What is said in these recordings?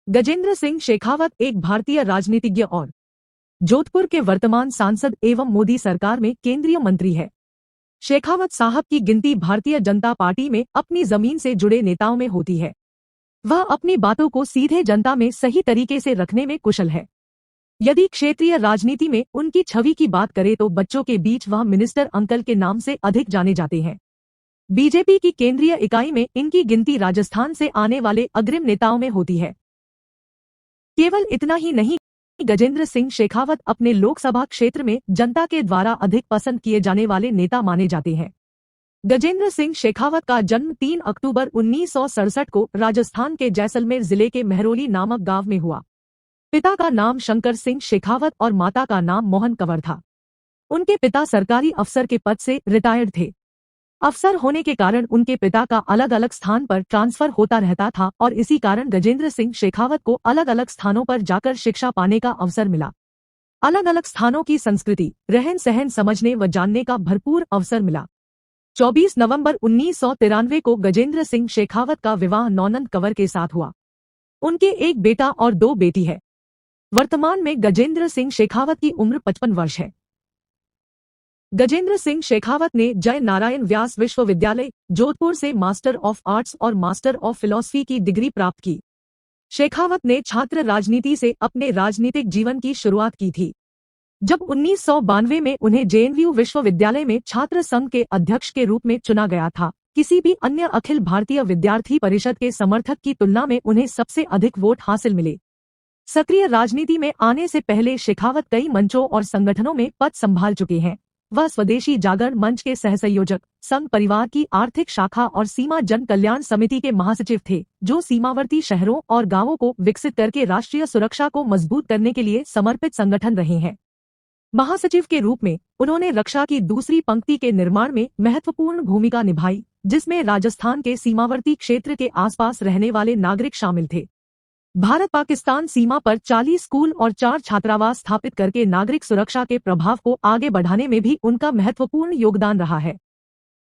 गजेंद्र सिंह शेखावत एक भारतीय राजनीतिज्ञ और जोधपुर के वर्तमान सांसद एवं मोदी सरकार में केंद्रीय मंत्री है। शेखावत साहब की गिनती भारतीय जनता पार्टी में अपनी जमीन से जुड़े नेताओं में होती है। वह अपनी बातों को सीधे जनता में सही तरीके से रखने में कुशल है। यदि क्षेत्रीय राजनीति में उनकी छवि की बात करें तो बच्चों के बीच वह मिनिस्टर अंकल के नाम से अधिक जाने जाते हैं। बीजेपी की केंद्रीय इकाई में इनकी गिनती राजस्थान से आने वाले अग्रिम नेताओं में होती है। केवल इतना ही नहीं, गजेंद्र सिंह शेखावत अपने लोकसभा क्षेत्र में जनता के द्वारा अधिक पसंद किए जाने वाले नेता माने जाते हैं। गजेंद्र सिंह शेखावत का जन्म 3 अक्टूबर 1967 को राजस्थान के जैसलमेर जिले के महरौली नामक गांव में हुआ। पिता का नाम शंकर सिंह शेखावत और माता का नाम मोहन कंवर था। उनके पिता सरकारी अफसर के पद से रिटायर्ड थे। अफसर होने के कारण उनके पिता का अलग अलग स्थान पर ट्रांसफर होता रहता था और इसी कारण गजेंद्र सिंह शेखावत को अलग अलग स्थानों पर जाकर शिक्षा पाने का अवसर मिला। अलग अलग स्थानों की संस्कृति, रहन सहन समझने व जानने का भरपूर अवसर मिला। 24 नवंबर 1993 को गजेंद्र सिंह शेखावत का विवाह नौनंद कंवर के साथ हुआ। उनके एक बेटा और 2 बेटी है। वर्तमान में गजेंद्र सिंह शेखावत की उम्र 55 वर्ष है। गजेंद्र सिंह शेखावत ने जय नारायण व्यास विश्वविद्यालय जोधपुर से मास्टर ऑफ आर्ट्स और मास्टर ऑफ फिलॉसफी की डिग्री प्राप्त की। शेखावत ने छात्र राजनीति से अपने राजनीतिक जीवन की शुरुआत की थी। जब 1992 में उन्हें जेएनयू विश्वविद्यालय में छात्र संघ के अध्यक्ष के रूप में चुना गया था। किसी भी अन्य अखिल भारतीय विद्यार्थी परिषद के समर्थक की तुलना में उन्हें सबसे अधिक वोट हासिल मिले। सक्रिय राजनीति में आने से पहले शेखावत कई मंचों और संगठनों में पद संभाल चुके हैं। वह स्वदेशी जागरण मंच के सहसंयोजक, संघ परिवार की आर्थिक शाखा और सीमा जन कल्याण समिति के महासचिव थे, जो सीमावर्ती शहरों और गांवों को विकसित करके राष्ट्रीय सुरक्षा को मजबूत करने के लिए समर्पित संगठन रहे हैं। महासचिव के रूप में उन्होंने रक्षा की दूसरी पंक्ति के निर्माण में महत्वपूर्ण भूमिका निभाई, जिसमें राजस्थान के सीमावर्ती क्षेत्र के आसपास रहने वाले नागरिक शामिल थे। भारत पाकिस्तान सीमा पर 40 स्कूल और 4 छात्रावास स्थापित करके नागरिक सुरक्षा के प्रभाव को आगे बढ़ाने में भी उनका महत्वपूर्ण योगदान रहा है।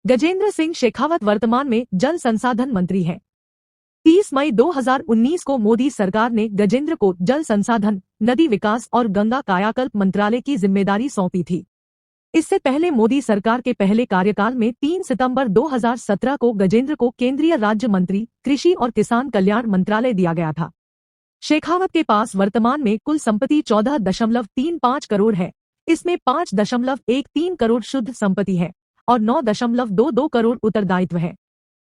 गजेंद्र सिंह शेखावत वर्तमान में जल संसाधन मंत्री हैं। 30 मई 2019 को मोदी सरकार ने गजेंद्र को जल संसाधन, नदी विकास और गंगा कायाकल्प मंत्रालय की जिम्मेदारी सौंपी थी। इससे पहले मोदी सरकार के पहले कार्यकाल में 3 सितंबर 2017 को गजेंद्र को केंद्रीय राज्य मंत्री, कृषि और किसान कल्याण मंत्रालय दिया गया था। शेखावत के पास वर्तमान में कुल संपत्ति 14.35 करोड़ है। इसमें 5.13 करोड़ शुद्ध संपत्ति है और 9.22 करोड़ उत्तरदायित्व है।